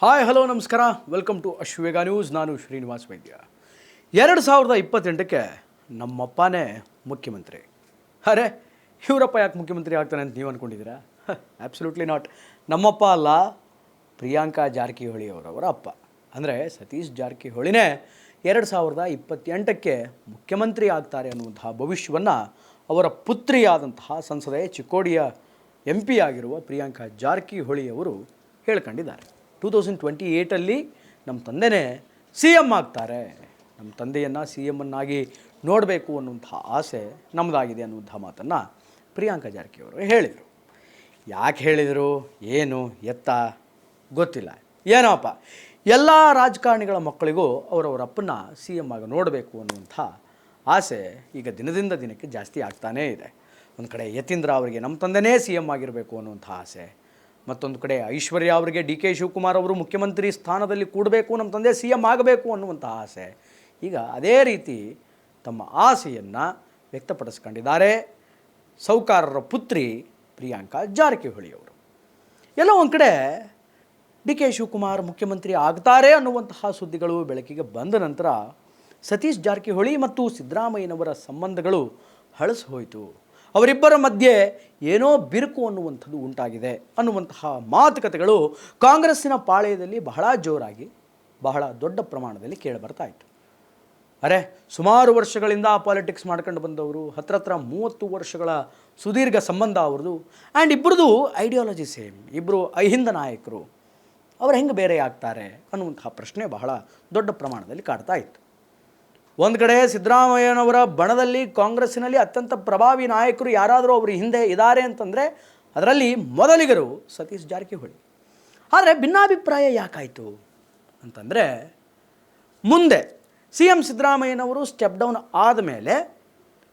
Hi hello ನಮಸ್ಕಾರ, welcome to Ashwavega news. ನಾನು ಶ್ರೀನಿವಾಸ್ ವೈದ್ಯ. 2028ಕ್ಕೆ ನಮ್ಮಪ್ಪನೇ ಮುಖ್ಯಮಂತ್ರಿ. ಅರೆ, ಇವರಪ್ಪ ಯಾಕೆ ಮುಖ್ಯಮಂತ್ರಿ ಆಗ್ತಾನೆ ಅಂತ ನೀವು ಅಂದ್ಕೊಂಡಿದ್ದೀರಾ? Absolutely not. ನಮ್ಮಪ್ಪ ಅಲ್ಲ, ಪ್ರಿಯಾಂಕಾ ಜಾರಕಿಹೊಳಿ ಅವರವರ ಅಪ್ಪ. ಅಂದರೆ ಸತೀಶ್ ಜಾರಕಿಹೊಳಿನೇ 2028ಕ್ಕೆ ಮುಖ್ಯಮಂತ್ರಿ ಆಗ್ತಾರೆ ಅನ್ನುವಂತಹ ಭವಿಷ್ಯವನ್ನು ಅವರ ಪುತ್ರಿಯಾದಂತಹ ಸಂಸದೆ ಚಿಕ್ಕೋಡಿಯ MP ಆಗಿರುವ ಪ್ರಿಯಾಂಕಾ ಜಾರಕಿಹೊಳಿ ಅವರು ಹೇಳ್ಕೊಂಡಿದ್ದಾರೆ. 2028 ನಮ್ಮ ತಂದೆನೇ CM ಆಗ್ತಾರೆ, ನಮ್ಮ ತಂದೆಯನ್ನು CM ನೋಡಬೇಕು ಅನ್ನುವಂಥ ಆಸೆ ನಮ್ಮದಾಗಿದೆ ಅನ್ನುವಂಥ ಮಾತನ್ನು ಪ್ರಿಯಾಂಕಾ ಜಾರಕಿಹೊಳಿ ಅವರು ಹೇಳಿದರು. ಯಾಕೆ ಹೇಳಿದರು, ಏನು ಎತ್ತ ಗೊತ್ತಿಲ್ಲ. ಏನೋಪ್ಪ, ಎಲ್ಲ ರಾಜಕಾರಣಿಗಳ ಮಕ್ಕಳಿಗೂ ಅವರವರ ಅಪ್ಪನ್ನ CM ಆಗಿ ನೋಡಬೇಕು ಅನ್ನುವಂಥ ಆಸೆ ಈಗ ದಿನದಿಂದ ದಿನಕ್ಕೆ ಜಾಸ್ತಿ ಆಗ್ತಾನೇ ಇದೆ. ಒಂದು ಕಡೆ ಯತೀಂದ್ರ ಅವರಿಗೆ ನಮ್ಮ ತಂದೆನೇ CM ಆಗಿರಬೇಕು ಅನ್ನುವಂಥ ಆಸೆ, ಮತ್ತೊಂದು ಕಡೆ ಐಶ್ವರ್ಯ ಅವರಿಗೆ DK ಶಿವಕುಮಾರ್ ಅವರು ಮುಖ್ಯಮಂತ್ರಿ ಸ್ಥಾನದಲ್ಲಿ ಕೂಡಬೇಕು, ನಮ್ಮ ತಂದೆ CM ಆಗಬೇಕು ಅನ್ನುವಂಥ ಆಸೆ. ಈಗ ಅದೇ ರೀತಿ ತಮ್ಮ ಆಸೆಯನ್ನು ವ್ಯಕ್ತಪಡಿಸ್ಕೊಂಡಿದ್ದಾರೆ ಸೌಕಾರರ ಪುತ್ರಿ ಪ್ರಿಯಾಂಕಾ ಜಾರಕಿಹೊಳಿ ಅವರು. ಎಲ್ಲೋ ಒಂದು ಕಡೆ DK ಶಿವಕುಮಾರ್ ಮುಖ್ಯಮಂತ್ರಿ ಆಗ್ತಾರೆ ಅನ್ನುವಂತಹ ಸುದ್ದಿಗಳು ಬೆಳಕಿಗೆ ಬಂದ ನಂತರ ಸತೀಶ್ ಜಾರಕಿಹೊಳಿ ಮತ್ತು ಸಿದ್ದರಾಮಯ್ಯನವರ ಸಂಬಂಧಗಳು ಹಳಸು ಹೋಯಿತು. ಅವರಿಬ್ಬರ ಮಧ್ಯೆ ಏನೋ ಬಿರುಕು ಅನ್ನುವಂಥದ್ದು ಉಂಟಾಗಿದೆ ಅನ್ನುವಂತಹ ಮಾತುಕತೆಗಳು ಕಾಂಗ್ರೆಸ್ಸಿನ ಪಾಳೆಯದಲ್ಲಿ ಬಹಳ ಜೋರಾಗಿ, ಬಹಳ ದೊಡ್ಡ ಪ್ರಮಾಣದಲ್ಲಿ ಕೇಳಿಬರ್ತಾ ಇತ್ತು. ಅರೆ, ಸುಮಾರು ವರ್ಷಗಳಿಂದ ಪಾಲಿಟಿಕ್ಸ್ ಮಾಡ್ಕೊಂಡು ಬಂದವರು, ಹತ್ರ 30 ವರ್ಷಗಳ ಸುದೀರ್ಘ ಸಂಬಂಧ ಅವ್ರದ್ದು. ಆ್ಯಂಡ್ ಇಬ್ಬರದು ಐಡಿಯಾಲಜಿ ಸೇಮ್, ಇಬ್ಬರು ಅಹಿಂದ ನಾಯಕರು. ಅವ್ರು ಹೆಂಗೆ ಬೇರೆ ಆಗ್ತಾರೆ ಅನ್ನುವಂತಹ ಪ್ರಶ್ನೆ ಬಹಳ ದೊಡ್ಡ ಪ್ರಮಾಣದಲ್ಲಿ ಕಾಡ್ತಾ ಇತ್ತು. ಒಂದು ಕಡೆ ಸಿದ್ದರಾಮಯ್ಯನವರ ಬಣದಲ್ಲಿ ಕಾಂಗ್ರೆಸ್ಸಿನಲ್ಲಿ ಅತ್ಯಂತ ಪ್ರಭಾವಿ ನಾಯಕರು ಯಾರಾದರೂ ಅವರು ಹಿಂದೆ ಇದ್ದಾರೆ ಅಂತಂದರೆ ಅದರಲ್ಲಿ ಮೊದಲಿಗರು ಸತೀಶ್ ಜಾರಕಿಹೊಳಿ. ಆದರೆ ಭಿನ್ನಾಭಿಪ್ರಾಯ ಯಾಕಾಯಿತು ಅಂತಂದರೆ, ಮುಂದೆ CM ಸಿದ್ದರಾಮಯ್ಯನವರು ಸ್ಟೆಪ್ ಡೌನ್ ಆದಮೇಲೆ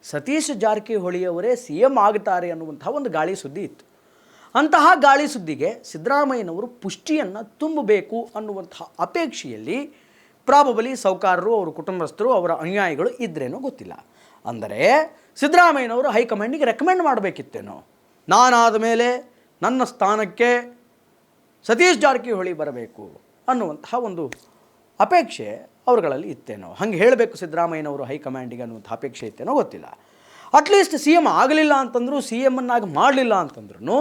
ಸತೀಶ್ ಜಾರಕಿಹೊಳಿಯವರೇ CM ಆಗ್ತಾರೆ ಅನ್ನುವಂಥ ಒಂದು ಗಾಳಿ ಸುದ್ದಿ ಇತ್ತು. ಅಂತಹ ಗಾಳಿ ಸುದ್ದಿಗೆ ಸಿದ್ದರಾಮಯ್ಯನವರು ಪುಷ್ಟಿಯನ್ನು ತುಂಬಬೇಕು ಅನ್ನುವಂಥ ಅಪೇಕ್ಷೆಯಲ್ಲಿ ಪ್ರಾಬಬಲಿ ಸೌಕಾರರು, ಅವರ ಕುಟುಂಬಸ್ಥರು, ಅವರ ಅನುಯಾಯಿಗಳು ಇದ್ರೇನೋ ಗೊತ್ತಿಲ್ಲ. ಅಂದರೆ ಸಿದ್ದರಾಮಯ್ಯನವರು ಹೈಕಮಾಂಡಿಗೆ ರೆಕಮೆಂಡ್ ಮಾಡಬೇಕಿತ್ತೇನೋ, ನಾನಾದ ಮೇಲೆ ನನ್ನ ಸ್ಥಾನಕ್ಕೆ ಸತೀಶ್ ಜಾರಕಿಹೊಳಿ ಬರಬೇಕು ಅನ್ನುವಂತಹ ಒಂದು ಅಪೇಕ್ಷೆ ಅವರುಗಳಲ್ಲಿ ಇತ್ತೇನೋ. ಹಂಗೆ ಹೇಳಬೇಕು ಸಿದ್ದರಾಮಯ್ಯನವರು ಹೈಕಮಾಂಡಿಗೆ ಅನ್ನುವಂಥ ಅಪೇಕ್ಷೆ ಇತ್ತೇನೋ ಗೊತ್ತಿಲ್ಲ. ಅಟ್ಲೀಸ್ಟ್ CM ಆಗಲಿಲ್ಲ ಅಂತಂದರೂ, CM ಮಾಡಲಿಲ್ಲ ಅಂತಂದ್ರೂ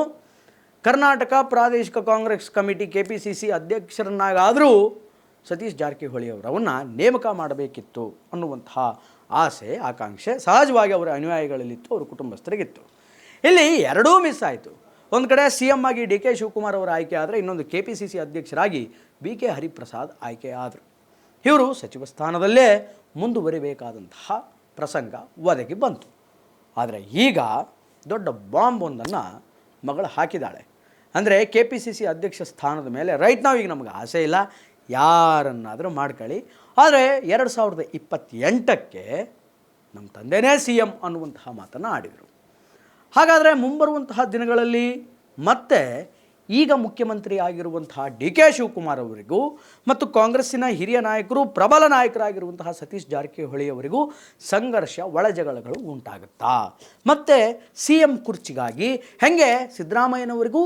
ಕರ್ನಾಟಕ ಪ್ರಾದೇಶಿಕ ಕಾಂಗ್ರೆಸ್ ಕಮಿಟಿ KPCC ಅಧ್ಯಕ್ಷರನ್ನಾಗಾದರೂ ಸತೀಶ್ ಜಾರಕಿಹೊಳಿ ಅವರನ್ನು ನೇಮಕ ಮಾಡಬೇಕಿತ್ತು ಅನ್ನುವಂತಹ ಆಸೆ, ಆಕಾಂಕ್ಷೆ ಸಹಜವಾಗಿ ಅವರ ಅನುಯಾಯಿಗಳಲ್ಲಿತ್ತು, ಅವರ ಕುಟುಂಬಸ್ಥರಿಗಿತ್ತು. ಇಲ್ಲಿ ಎರಡೂ ಮಿಸ್ ಆಯಿತು. ಒಂದು ಕಡೆ CM ಆಗಿ DK ಶಿವಕುಮಾರ್ ಅವರು ಆಯ್ಕೆ ಆದರೆ, ಇನ್ನೊಂದು KPCC ಅಧ್ಯಕ್ಷರಾಗಿ BK ಹರಿಪ್ರಸಾದ್ ಆಯ್ಕೆ ಆದರು. ಇವರು ಸಚಿವ ಸ್ಥಾನದಲ್ಲೇ ಮುಂದುವರಿಬೇಕಾದಂತಹ ಪ್ರಸಂಗ ಒದಗಿ ಬಂತು. ಆದರೆ ಈಗ ದೊಡ್ಡ ಬಾಂಬ್ ಒಂದನ್ನು ಮಗಳು ಹಾಕಿದ್ದಾಳೆ. ಅಂದರೆ KPCC ಅಧ್ಯಕ್ಷ ಸ್ಥಾನದ ಮೇಲೆ ರೈಟ್ ನಾವು ಈಗ ನಮಗೆ ಆಸೆ ಇಲ್ಲ, ಯಾರನ್ನಾದರೂ ಮಾಡ್ಕೊಳ್ಳಿ, ಆದರೆ 2028ಕ್ಕೆ ನಮ್ಮ ತಂದೆನೇ CM ಅನ್ನುವಂತಹ ಮಾತನ್ನು ಆಡಿದರು. ಹಾಗಾದರೆ ಮುಂಬರುವಂತಹ ದಿನಗಳಲ್ಲಿ ಮತ್ತೆ ಈಗ ಮುಖ್ಯಮಂತ್ರಿ ಆಗಿರುವಂತಹ DK ಶಿವಕುಮಾರ್ ಅವರಿಗೂ ಮತ್ತು ಕಾಂಗ್ರೆಸ್ಸಿನ ಹಿರಿಯ ನಾಯಕರು, ಪ್ರಬಲ ನಾಯಕರಾಗಿರುವಂತಹ ಸತೀಶ್ ಜಾರಕಿಹೊಳಿ ಅವರಿಗೂ ಸಂಘರ್ಷ, ಒಳಜಗಳಗಳು ಉಂಟಾಗುತ್ತಾ? ಮತ್ತು CM ಕುರ್ಚಿಗಾಗಿ ಹೆಂಗೆ ಸಿದ್ದರಾಮಯ್ಯನವರಿಗೂ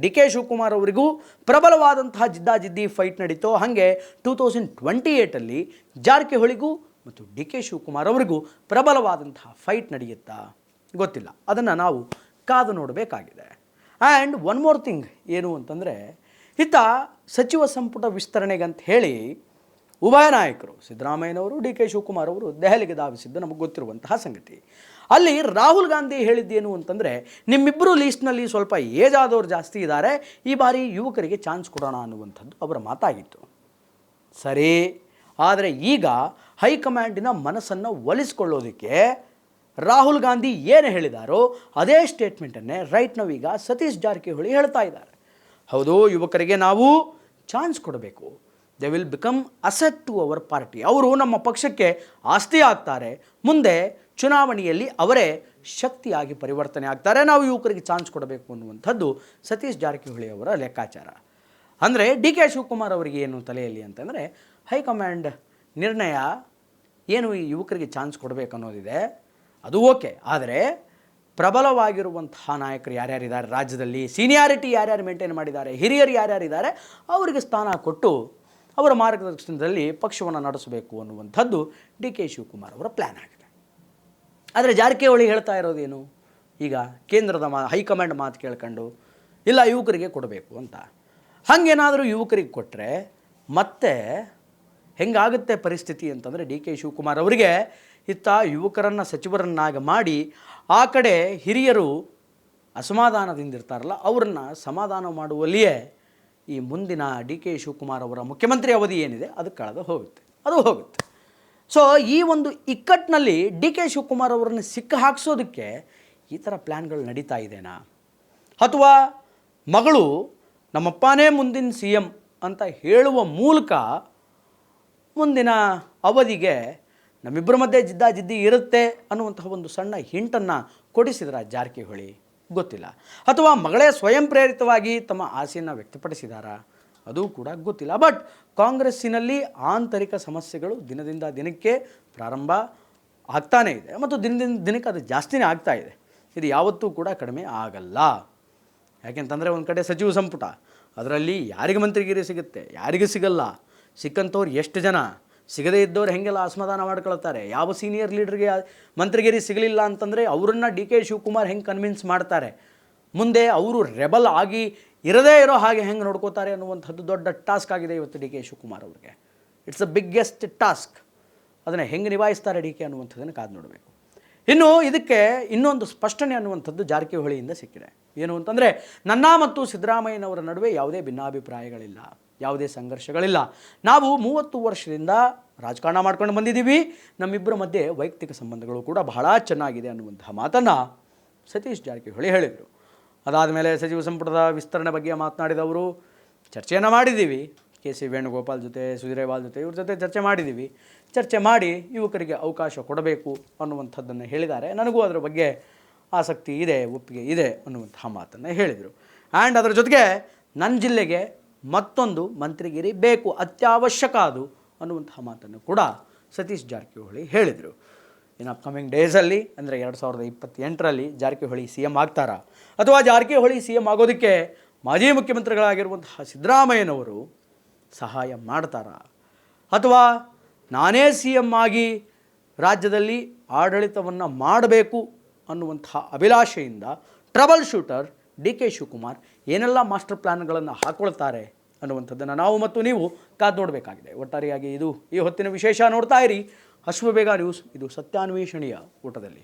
DK ಶಿವಕುಮಾರ್ ಅವರಿಗೂ ಪ್ರಬಲವಾದಂತಹ ಜಿದ್ದಾಜಿದ್ದಿ ಫೈಟ್ ನಡೀತೋ, ಹಾಗೆ 2028 ಜಾರಕಿಹೊಳಿಗೂ ಮತ್ತು DK ಶಿವಕುಮಾರ್ ಅವರಿಗೂ ಪ್ರಬಲವಾದಂತಹ ಫೈಟ್ ನಡೆಯುತ್ತಾ ಗೊತ್ತಿಲ್ಲ. ಅದನ್ನು ನಾವು ಕಾದು ನೋಡಬೇಕಾಗಿದೆ. ಆ್ಯಂಡ್ ಒನ್ ಮೋರ್ ಥಿಂಗ್ ಏನು ಅಂತಂದರೆ, ಇತ್ತ ಸಚಿವ ಸಂಪುಟ ವಿಸ್ತರಣೆಗಂತ ಹೇಳಿ ಉಭಯ ನಾಯಕರು ಸಿದ್ದರಾಮಯ್ಯನವರು, DK ಶಿವಕುಮಾರ್ ಅವರು ದೆಹಲಿಗೆ ಧಾವಿಸಿದ್ದು ನಮಗೆ ಗೊತ್ತಿರುವಂತಹ ಸಂಗತಿ. ಅಲ್ಲಿ ರಾಹುಲ್ ಗಾಂಧಿ ಹೇಳಿದ್ದೇನು ಅಂತಂದರೆ, ನಿಮ್ಮಿಬ್ಬರು ಲೀಸ್ಟ್ನಲ್ಲಿ ಸ್ವಲ್ಪ ಏಜ್ ಆದವರು ಜಾಸ್ತಿ ಇದ್ದಾರೆ, ಈ ಬಾರಿ ಯುವಕರಿಗೆ ಚಾನ್ಸ್ ಕೊಡೋಣ ಅನ್ನುವಂಥದ್ದು ಅವರ ಮಾತಾಗಿತ್ತು. ಸರಿ, ಆದರೆ ಈಗ ಹೈಕಮಾಂಡಿನ ಮನಸ್ಸನ್ನು ಒಲಿಸ್ಕೊಳ್ಳೋದಕ್ಕೆ ರಾಹುಲ್ ಗಾಂಧಿ ಏನು ಹೇಳಿದಾರೋ ಅದೇ ಸ್ಟೇಟ್ಮೆಂಟನ್ನೇ ರೈಟ್ ನಾವೀಗ ಸತೀಶ್ ಜಾರಕಿಹೊಳಿ ಹೇಳ್ತಾ ಇದ್ದಾರೆ. ಹೌದು, ಯುವಕರಿಗೆ ನಾವು ಚಾನ್ಸ್ ಕೊಡಬೇಕು, they will become asset to our party. ಅವರು ನಮ್ಮ ಪಕ್ಷಕ್ಕೆ ಆಸ್ತಿ ಆಗ್ತಾರೆ, ಮುಂದೆ ಚುನಾವಣೆಯಲ್ಲಿ ಅವರೇ ಶಕ್ತಿಯಾಗಿ ಪರಿವರ್ತನೆ ಆಗ್ತಾರೆ, ನಾವು ಯುವಕರಿಗೆ ಚಾನ್ಸ್ ಕೊಡಬೇಕು ಅನ್ನುವಂಥದ್ದು ಸತೀಶ್ ಜಾರಕಿಹೊಳಿ ಅವರ ಲೆಕ್ಕಾಚಾರ. ಅಂದರೆ DK ಶಿವಕುಮಾರ್ ಅವರಿಗೆ ಏನು ತಲೆಯಲ್ಲಿ ಅಂತಂದರೆ, ಹೈಕಮಾಂಡ್ ನಿರ್ಣಯ ಏನು ಈ ಯುವಕರಿಗೆ ಚಾನ್ಸ್ ಕೊಡಬೇಕು ಅನ್ನೋದಿದೆ, ಅದು ಓಕೆ, ಆದರೆ ಪ್ರಬಲವಾಗಿರುವಂತಹ ನಾಯಕರು ಯಾರ್ಯಾರಿದ್ದಾರೆ ರಾಜ್ಯದಲ್ಲಿ, ಸೀನಿಯಾರಿಟಿ ಯಾರ್ಯಾರು ಮೇಂಟೈನ್ ಮಾಡಿದ್ದಾರೆ, ಹಿರಿಯರು ಯಾರ್ಯಾರಿದ್ದಾರೆ ಅವರಿಗೆ ಸ್ಥಾನ ಕೊಟ್ಟು ಅವರ ಮಾರ್ಗದರ್ಶನದಲ್ಲಿ ಪಕ್ಷವನ್ನು ನಡೆಸಬೇಕು ಅನ್ನುವಂಥದ್ದು ಡಿ ಕೆ ಶಿವಕುಮಾರ್ ಅವರ ಪ್ಲ್ಯಾನ್ ಆಗಿದೆ. ಆದರೆ ಜಾರಕಿಹೊಳಿ ಹೇಳ್ತಾ ಇರೋದೇನು, ಈಗ ಕೇಂದ್ರದ ಹೈಕಮಾಂಡ್ ಮಾತು ಕೇಳ್ಕೊಂಡು ಇಲ್ಲ ಯುವಕರಿಗೆ ಕೊಡಬೇಕು ಅಂತ. ಹಾಗೇನಾದರೂ ಯುವಕರಿಗೆ ಕೊಟ್ಟರೆ ಮತ್ತೆ ಹೆಂಗಾಗುತ್ತೆ ಪರಿಸ್ಥಿತಿ ಅಂತಂದರೆ, ಡಿ ಕೆ ಶಿವಕುಮಾರ್ ಅವರಿಗೆ ಇತ್ತ ಯುವಕರನ್ನು ಸಚಿವರನ್ನಾಗಿ ಮಾಡಿ ಆ ಕಡೆ ಹಿರಿಯರು ಅಸಮಾಧಾನದಿಂದಿರ್ತಾರಲ್ಲ ಅವರನ್ನು ಸಮಾಧಾನ ಮಾಡುವಲ್ಲಿಯೇ ಈ ಮುಂದಿನ ಡಿ ಕೆ ಶಿವಕುಮಾರ್ ಅವರ ಮುಖ್ಯಮಂತ್ರಿ ಅವಧಿ ಏನಿದೆ ಅದು ಕಳೆದು ಹೋಗುತ್ತೆ. ಸೊ ಈ ಒಂದು ಇಕ್ಕಟ್ಟಿನಲ್ಲಿ ಡಿ ಕೆ ಶಿವಕುಮಾರ್ ಅವರನ್ನು ಸಿಕ್ಕ ಹಾಕಿಸೋದಕ್ಕೆ ಈ ಥರ ಪ್ಲ್ಯಾನ್ಗಳು ನಡೀತಾ ಇದೆನಾ, ಅಥವಾ ಮಗಳು ನಮ್ಮಪ್ಪನೇ ಮುಂದಿನ CM ಅಂತ ಹೇಳುವ ಮೂಲಕ ಮುಂದಿನ ಅವಧಿಗೆ ನಮ್ಮಿಬ್ಬರ ಮಧ್ಯೆ ಜಿದ್ದಾಜಿದ್ದಿ ಇರುತ್ತೆ ಅನ್ನುವಂತಹ ಒಂದು ಸಣ್ಣ ಹಿಂಟನ್ನು ಕೊಡಿಸಿದ್ರ ಜಾರಕಿಹೊಳಿ ಗೊತ್ತಿಲ್ಲ. ಅಥವಾ ಮಗಳೇ ಸ್ವಯಂ ಪ್ರೇರಿತವಾಗಿ ತಮ್ಮ ಆಸೆಯನ್ನು ವ್ಯಕ್ತಪಡಿಸಿದಾರಾ ಅದು ಕೂಡ ಗೊತ್ತಿಲ್ಲ. ಬಟ್ ಕಾಂಗ್ರೆಸ್ಸಿನಲ್ಲಿ ಆಂತರಿಕ ಸಮಸ್ಯೆಗಳು ದಿನದಿಂದ ದಿನಕ್ಕೆ ಪ್ರಾರಂಭ ಆಗ್ತಾನೇ ಇದೆ ಮತ್ತು ದಿನದಿಂದ ದಿನಕ್ಕೆ ಅದು ಜಾಸ್ತಿನೇ ಆಗ್ತಾ ಇದೆ. ಇದು ಯಾವತ್ತೂ ಕೂಡ ಕಡಿಮೆ ಆಗಲ್ಲ. ಯಾಕೆಂತಂದರೆ ಒಂದು ಕಡೆ ಸಚಿವ ಸಂಪುಟ, ಅದರಲ್ಲಿ ಯಾರಿಗೆ ಮಂತ್ರಿಗಿರಿ ಸಿಗುತ್ತೆ, ಯಾರಿಗೆ ಸಿಗಲ್ಲ, ಸಿಕ್ಕಂಥವ್ರು ಎಷ್ಟು ಜನ, ಸಿಗದೇ ಇದ್ದವ್ರು ಹೆಂಗೆಲ್ಲ ಅಸಮಾಧಾನ ಮಾಡ್ಕೊಳ್ತಾರೆ, ಯಾವ ಸೀನಿಯರ್ ಲೀಡ್ರಿಗೆ ಮಂತ್ರಿಗಿರಿ ಸಿಗಲಿಲ್ಲ ಅಂತಂದರೆ ಅವರನ್ನು ಡಿ ಕೆ ಶಿವಕುಮಾರ್ ಹೆಂಗೆ ಕನ್ವಿನ್ಸ್ ಮಾಡ್ತಾರೆ, ಮುಂದೆ ಅವರು ರೆಬಲ್ ಆಗಿ ಇರದೇ ಇರೋ ಹಾಗೆ ಹೆಂಗೆ ನೋಡ್ಕೋತಾರೆ ಅನ್ನುವಂಥದ್ದು ದೊಡ್ಡ ಟಾಸ್ಕ್ ಆಗಿದೆ ಇವತ್ತು ಡಿ ಕೆ ಶಿವಕುಮಾರ್ ಅವರಿಗೆ. It's the biggest task. ಅದನ್ನು ಹೆಂಗೆ ನಿಭಾಯಿಸ್ತಾರೆ ಡಿ ಕೆ ಅನ್ನುವಂಥದ್ದನ್ನು ಕಾದು ನೋಡಬೇಕು. ಇನ್ನು ಇದಕ್ಕೆ ಇನ್ನೊಂದು ಸ್ಪಷ್ಟನೆ ಅನ್ನುವಂಥದ್ದು ಜಾರಕಿಹೊಳಿಯಿಂದ ಸಿಕ್ಕಿದೆ. ಏನು ಅಂತಂದರೆ, ನನ್ನ ಮತ್ತು ಸಿದ್ದರಾಮಯ್ಯನವರ ನಡುವೆ ಯಾವುದೇ ಭಿನ್ನಾಭಿಪ್ರಾಯಗಳಿಲ್ಲ, ಯಾವುದೇ ಸಂಘರ್ಷಗಳಿಲ್ಲ. ನಾವು 30 ವರ್ಷದಿಂದ ರಾಜಕಾರಣ ಮಾಡ್ಕೊಂಡು ಬಂದಿದ್ದೀವಿ. ನಮ್ಮಿಬ್ಬರ ಮಧ್ಯೆ ವೈಯಕ್ತಿಕ ಸಂಬಂಧಗಳು ಕೂಡ ಬಹಳ ಚೆನ್ನಾಗಿದೆ ಅನ್ನುವಂತಹ ಮಾತನ್ನು ಸತೀಶ್ ಜಾರಕಿಹೊಳಿ ಹೇಳಿದರು. ಅದಾದ ಮೇಲೆ ಸಚಿವ ಸಂಪುಟದ ವಿಸ್ತರಣೆ ಬಗ್ಗೆ ಮಾತನಾಡಿದವರು, ಚರ್ಚೆಯನ್ನು ಮಾಡಿದ್ದೀವಿ, ಕೆ ಸಿ ವೇಣುಗೋಪಾಲ್ ಜೊತೆ, ಸುಧೀರೇವಾಲ್ ಜೊತೆ, ಇವ್ರ ಜೊತೆ ಚರ್ಚೆ ಮಾಡಿದ್ದೀವಿ. ಚರ್ಚೆ ಮಾಡಿ ಯುವಕರಿಗೆ ಅವಕಾಶ ಕೊಡಬೇಕು ಅನ್ನುವಂಥದ್ದನ್ನು ಹೇಳಿದ್ದಾರೆ. ನನಗೂ ಅದರ ಬಗ್ಗೆ ಆಸಕ್ತಿ ಇದೆ, ಒಪ್ಪಿಗೆ ಇದೆ ಅನ್ನುವಂತಹ ಮಾತನ್ನು ಹೇಳಿದರು. ಆ್ಯಂಡ್ ಅದರ ಜೊತೆಗೆ ನನ್ನ ಜಿಲ್ಲೆಗೆ ಮತ್ತೊಂದು ಮಂತ್ರಿಗಿರಿ ಬೇಕು, ಅತ್ಯವಶ್ಯಕ ಅದು ಅನ್ನುವಂತಹ ಮಾತನ್ನು ಕೂಡ ಸತೀಶ್ ಜಾರಕಿಹೊಳಿ ಹೇಳಿದರು. ಇನ್ನು ಅಪ್ಕಮಿಂಗ್ ಡೇಸಲ್ಲಿ ಅಂದರೆ 2028ರಲ್ಲಿ ಜಾರಕಿಹೊಳಿ CM ಆಗ್ತಾರಾ, ಅಥವಾ ಜಾರಕಿಹೊಳಿ CM ಆಗೋದಕ್ಕೆ ಮಾಜಿ ಮುಖ್ಯಮಂತ್ರಿಗಳಾಗಿರುವಂತಹ ಸಿದ್ದರಾಮಯ್ಯನವರು ಸಹಾಯ ಮಾಡ್ತಾರಾ, ಅಥವಾ ನಾನೇ CM ಆಗಿ ರಾಜ್ಯದಲ್ಲಿ ಆಡಳಿತವನ್ನು ಮಾಡಬೇಕು ಅನ್ನುವಂತಹ ಅಭಿಲಾಷೆಯಿಂದ trouble shooter D K Shivakumar ಏನೆಲ್ಲ ಮಾಸ್ಟರ್ ಪ್ಲ್ಯಾನ್ಗಳನ್ನು ಹಾಕ್ಕೊಳ್ತಾರೆ ಅನ್ನುವಂಥದ್ದನ್ನು ನಾವು ಮತ್ತು ನೀವು ಕಾದು ನೋಡಬೇಕಾಗಿದೆ. ಒಟ್ಟಾರೆಯಾಗಿ ಇದು ಈ ಹೊತ್ತಿನ ವಿಶೇಷ. ನೋಡ್ತಾ ಇರಿ ಅಶ್ವಬೇಗ ನ್ಯೂಸ್. ಇದು ಸತ್ಯಾನ್ವೇಷಣೆಯ ಊಟದಲ್ಲಿ.